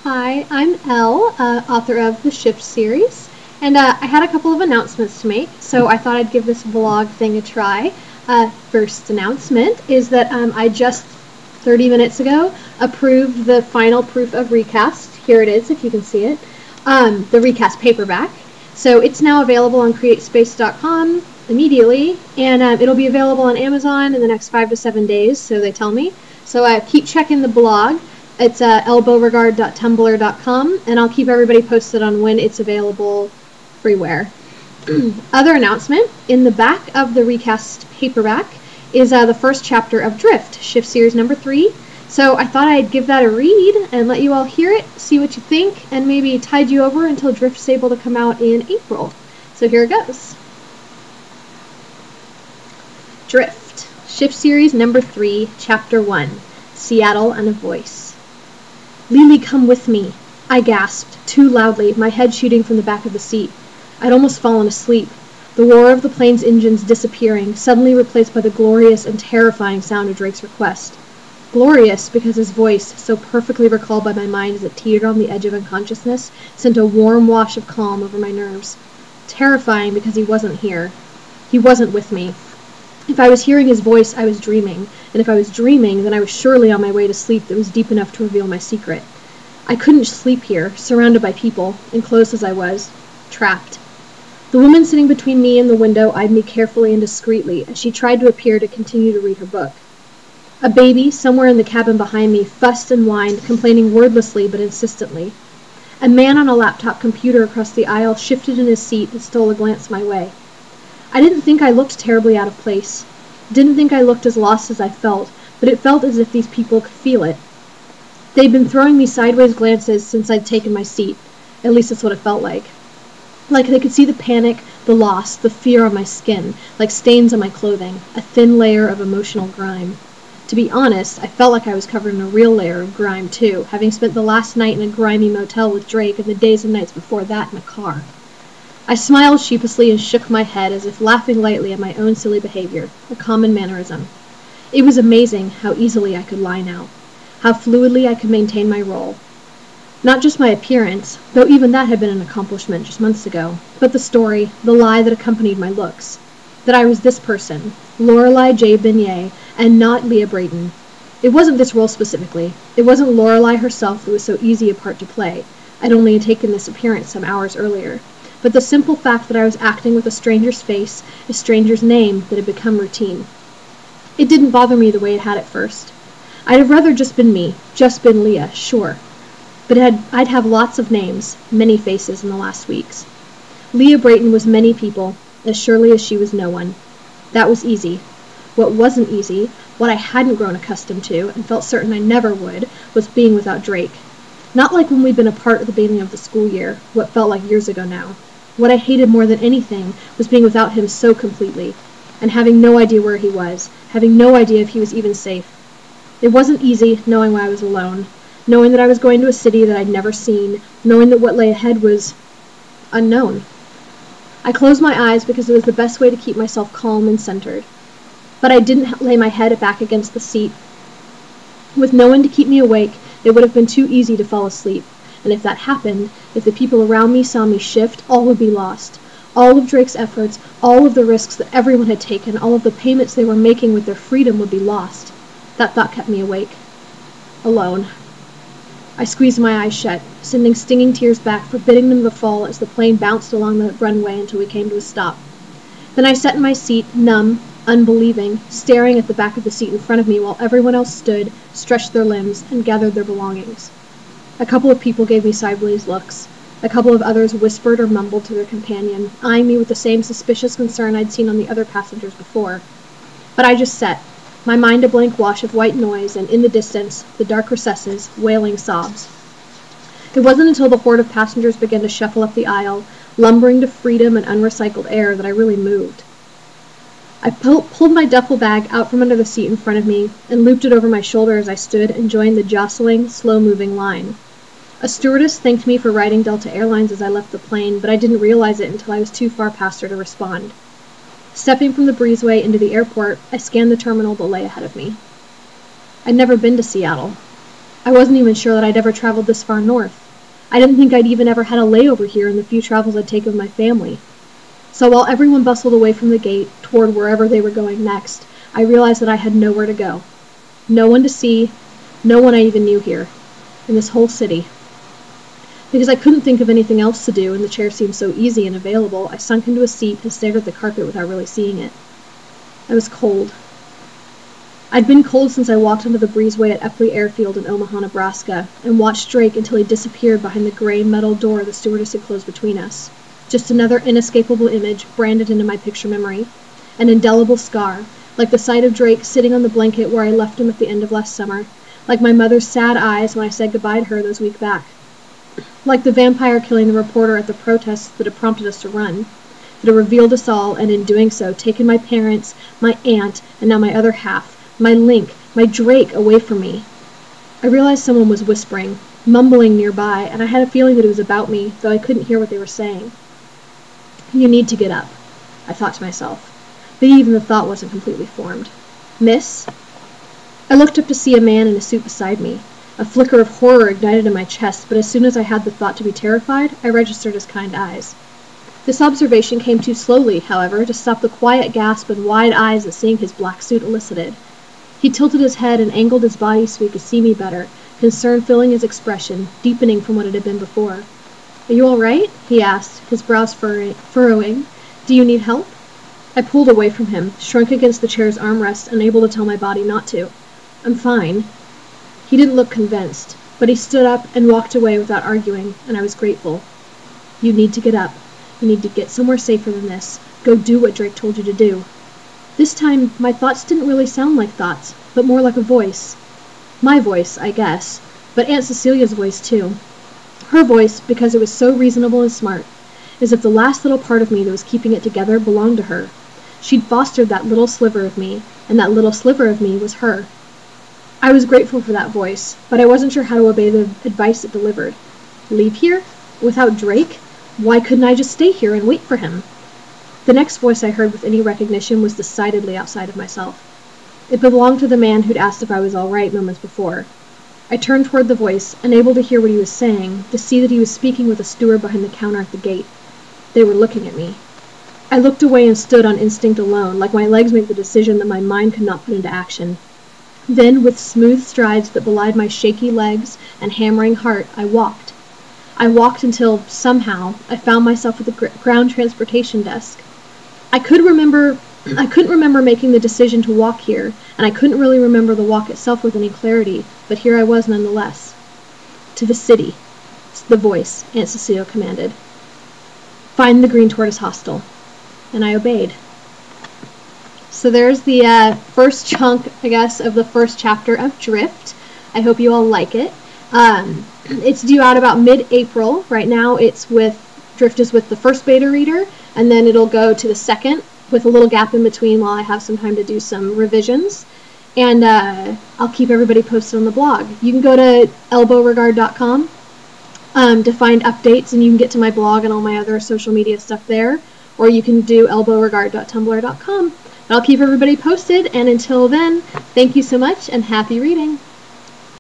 Hi, I'm Elle, author of the Shift series, and I had a couple of announcements to make, so I thought I'd give this vlog thing a try. First announcement is that I just 30 minutes ago approved the final proof of RECAST. Here it is, if you can see it, the RECAST paperback. So it's now available on createspace.com immediately, and it'll be available on Amazon in the next 5 to 7 days, so they tell me. So keep checking the blog. It's ellebeauregard.tumblr.com, and I'll keep everybody posted on when it's available everywhere. Other announcement, in the back of the RECAST paperback is the first chapter of Drift, Shift Series number 3. So I thought I'd give that a read and let you all hear it, see what you think, and maybe tide you over until Drift's able to come out in April. So here it goes. Drift, Shift Series number 3, Chapter 1, Seattle and a Voice. "Lily, come with me," I gasped, too loudly, my head shooting from the back of the seat. I'd almost fallen asleep, the roar of the plane's engines disappearing, suddenly replaced by the glorious and terrifying sound of Drake's request. Glorious because his voice, so perfectly recalled by my mind as it teetered on the edge of unconsciousness, sent a warm wash of calm over my nerves. Terrifying because he wasn't here. He wasn't with me. If I was hearing his voice, I was dreaming, and if I was dreaming, then I was surely on my way to sleep that was deep enough to reveal my secret. I couldn't sleep here, surrounded by people, enclosed as I was, trapped. The woman sitting between me and the window eyed me carefully and discreetly as she tried to appear to continue to read her book. A baby, somewhere in the cabin behind me, fussed and whined, complaining wordlessly but insistently. A man on a laptop computer across the aisle shifted in his seat and stole a glance my way. I didn't think I looked terribly out of place. Didn't think I looked as lost as I felt, but it felt as if these people could feel it. They'd been throwing me sideways glances since I'd taken my seat. At least that's what it felt like. Like they could see the panic, the loss, the fear on my skin, like stains on my clothing, a thin layer of emotional grime. To be honest, I felt like I was covered in a real layer of grime too, having spent the last night in a grimy motel with Drake and the days and nights before that in a car. I smiled sheepishly and shook my head as if laughing lightly at my own silly behavior, a common mannerism. It was amazing how easily I could lie now, how fluidly I could maintain my role. Not just my appearance, though even that had been an accomplishment just months ago, but the story, the lie that accompanied my looks. That I was this person, Lorelei J. Beignet, and not Leah Brayton. It wasn't this role specifically. It wasn't Lorelei herself that was so easy a part to play. I'd only taken this appearance some hours earlier. But the simple fact that I was acting with a stranger's face, a stranger's name, that had become routine. It didn't bother me the way it had at first. I'd have rather just been me, just been Leah, sure. But I'd have lots of names, many faces in the last weeks. Leah Brayton was many people, as surely as she was no one. That was easy. What wasn't easy, what I hadn't grown accustomed to, and felt certain I never would, was being without Drake. Not like when we'd been apart at the beginning of the school year, what felt like years ago now. What I hated more than anything was being without him so completely, and having no idea where he was, having no idea if he was even safe. It wasn't easy knowing why I was alone, knowing that I was going to a city that I'd never seen, knowing that what lay ahead was unknown. I closed my eyes because it was the best way to keep myself calm and centered. But I didn't lay my head back against the seat. With no one to keep me awake, it would have been too easy to fall asleep. And if that happened, if the people around me saw me shift, all would be lost. All of Drake's efforts, all of the risks that everyone had taken, all of the payments they were making with their freedom would be lost. That thought kept me awake. Alone. I squeezed my eyes shut, sending stinging tears back, forbidding them to fall as the plane bounced along the runway until we came to a stop. Then I sat in my seat, numb, unbelieving, staring at the back of the seat in front of me while everyone else stood, stretched their limbs, and gathered their belongings. A couple of people gave me sideways looks. A couple of others whispered or mumbled to their companion, eyeing me with the same suspicious concern I'd seen on the other passengers before. But I just sat, my mind a blank wash of white noise, and in the distance, the dark recesses, wailing sobs. It wasn't until the horde of passengers began to shuffle up the aisle, lumbering to freedom and unrecycled air, that I really moved. I pulled my duffel bag out from under the seat in front of me and looped it over my shoulder as I stood and joined the jostling, slow-moving line. A stewardess thanked me for riding Delta Airlines as I left the plane, but I didn't realize it until I was too far past her to respond. Stepping from the breezeway into the airport, I scanned the terminal that lay ahead of me. I'd never been to Seattle. I wasn't even sure that I'd ever traveled this far north. I didn't think I'd even ever had a layover here in the few travels I'd taken with my family. So while everyone bustled away from the gate toward wherever they were going next, I realized that I had nowhere to go. No one to see, no one I even knew here, in this whole city. Because I couldn't think of anything else to do and the chair seemed so easy and available, I sunk into a seat and stared at the carpet without really seeing it. I was cold. I'd been cold since I walked onto the breezeway at Epley Airfield in Omaha, Nebraska, and watched Drake until he disappeared behind the gray metal door the stewardess had closed between us. Just another inescapable image branded into my picture memory. An indelible scar, like the sight of Drake sitting on the blanket where I left him at the end of last summer, like my mother's sad eyes when I said goodbye to her those weeks back. Like the vampire killing the reporter at the protests that had prompted us to run, that had revealed us all, and in doing so, taken my parents, my aunt, and now my other half, my Link, my Drake, away from me. I realized someone was whispering, mumbling nearby, and I had a feeling that it was about me, though I couldn't hear what they were saying. You need to get up, I thought to myself, but even the thought wasn't completely formed. Miss? I looked up to see a man in a suit beside me. A flicker of horror ignited in my chest, but as soon as I had the thought to be terrified, I registered his kind eyes. This observation came too slowly, however, to stop the quiet gasp and wide eyes that seeing his black suit elicited. He tilted his head and angled his body so he could see me better, concern filling his expression, deepening from what it had been before. Are you all right? He asked, his brows furrowing. Do you need help? I pulled away from him, shrunk against the chair's armrest, unable to tell my body not to. I'm fine. He didn't look convinced, but he stood up and walked away without arguing, and I was grateful. You need to get up. You need to get somewhere safer than this. Go do what Drake told you to do. This time, my thoughts didn't really sound like thoughts, but more like a voice. My voice, I guess, but Aunt Cecilia's voice, too. Her voice, because it was so reasonable and smart, as if the last little part of me that was keeping it together belonged to her. She'd fostered that little sliver of me, and that little sliver of me was her. I was grateful for that voice, but I wasn't sure how to obey the advice it delivered. Leave here? Without Drake? Why couldn't I just stay here and wait for him? The next voice I heard with any recognition was decidedly outside of myself. It belonged to the man who'd asked if I was all right moments before. I turned toward the voice, unable to hear what he was saying, to see that he was speaking with a steward behind the counter at the gate. They were looking at me. I looked away and stood on instinct alone, like my legs made the decision that my mind could not put into action. Then, with smooth strides that belied my shaky legs and hammering heart, I walked. I walked until, somehow, I found myself at the ground transportation desk. I couldn't remember making the decision to walk here, and I couldn't really remember the walk itself with any clarity, but here I was nonetheless. To the city, the voice, Aunt Cecilia commanded. Find the Green Tortoise Hostel. And I obeyed. So there's the first chunk, I guess, of the first chapter of Drift. I hope you all like it. It's due out about mid-April. Right now Drift is with the first beta reader, and then it'll go to the second with a little gap in between while I have some time to do some revisions. And I'll keep everybody posted on the blog. You can go to ellebeauregard.com to find updates, and you can get to my blog and all my other social media stuff there. Or you can do ellebeauregard.tumblr.com. I'll keep everybody posted, and until then, thank you so much, and happy reading!